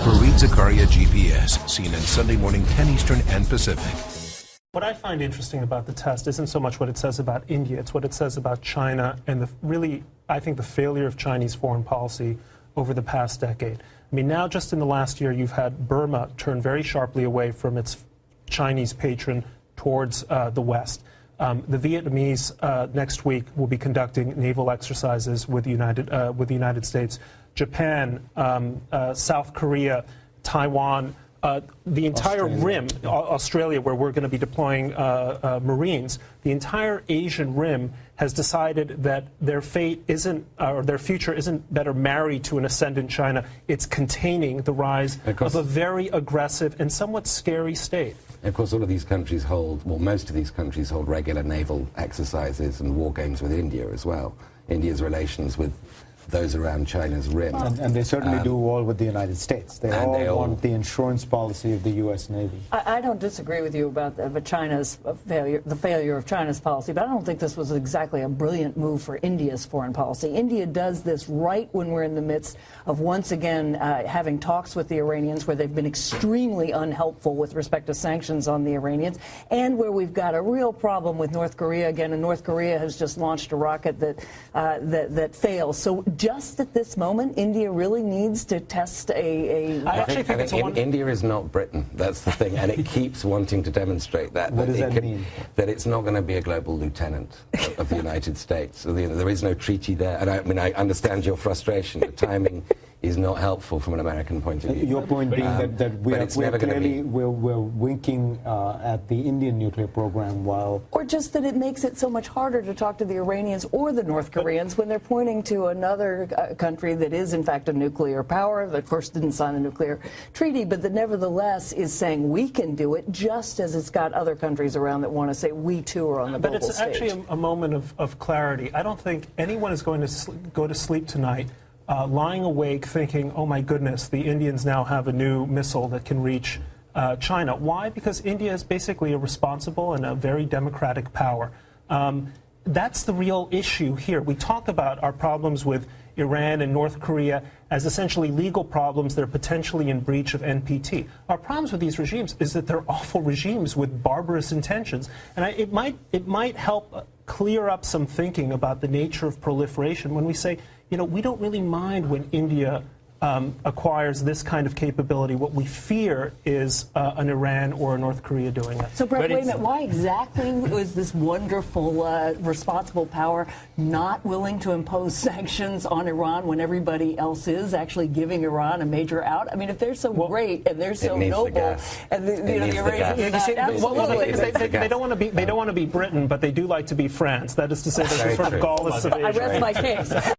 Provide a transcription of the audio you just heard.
Fareed Zakaria, GPS, CNN Sunday morning 10 Eastern and Pacific. What I find interesting about the test isn't so much what it says about India, it's what it says about China and I think the failure of Chinese foreign policy over the past decade. I mean, now just in the last year, you've had Burma turn very sharply away from its Chinese patron towards the West. The Vietnamese next week will be conducting naval exercises with the United States. Japan, South Korea, Taiwan, the entire rim, Australia, where we're going to be deploying Marines, the entire Asian rim has decided that their fate isn't, or their future isn't better married to an ascendant China. It's containing the rise of a very aggressive and somewhat scary state. Of course, all of these countries hold, well, most of these countries hold regular naval exercises and war games with India as well. India's relations with those around China's rim. And they certainly do all with the United States. They all want the insurance policy of the U.S. Navy. I don't disagree with you about China's failure, the failure of China's policy, but I don't think this was exactly a brilliant move for India's foreign policy. India does this right when we're in the midst of once again having talks with the Iranians, where they've been extremely unhelpful with respect to sanctions on the Iranians, and where we've got a real problem with North Korea again, and North Korea has just launched a rocket that fails. So just at this moment, India really needs to test I think India is not Britain. That's the thing, and it keeps wanting to demonstrate that. What does that mean? That it's not going to be a global lieutenant of the United States. So, there is no treaty there. And I mean, I understand your frustration. The timing is not helpful from an American point of view. Your point being that we're winking at the Indian nuclear program while... Or just that it makes it so much harder to talk to the Iranians or the North Koreans when they're pointing to another country that is, in fact, a nuclear power, that, of course, didn't sign the nuclear treaty, but that nevertheless is saying we can do it, just as it's got other countries around that want to say we, too, are on the global stage. But it's actually a moment of clarity. I don't think anyone is going to go to sleep tonight lying awake thinking, oh my goodness, the Indians now have a new missile that can reach China. Why? Because India is basically a responsible and a very democratic power. That's the real issue here. We talk about our problems with Iran and North Korea as essentially legal problems that are potentially in breach of NPT. Our problems with these regimes is that they're awful regimes with barbarous intentions. And it might help clear up some thinking about the nature of proliferation when we say, you know, we don't really mind when India acquires this kind of capability. What we fear is an Iran or a North Korea doing it. So, Brett, wait a minute. Why exactly was this wonderful, responsible power not willing to impose sanctions on Iran when everybody else is actually giving Iran a major out? I mean, if they're so great and they're so noble, and the Iranians, they don't want to be Britain, but they do like to be France. That is to say, they're sort of Gaulists of Asia. I rest my case.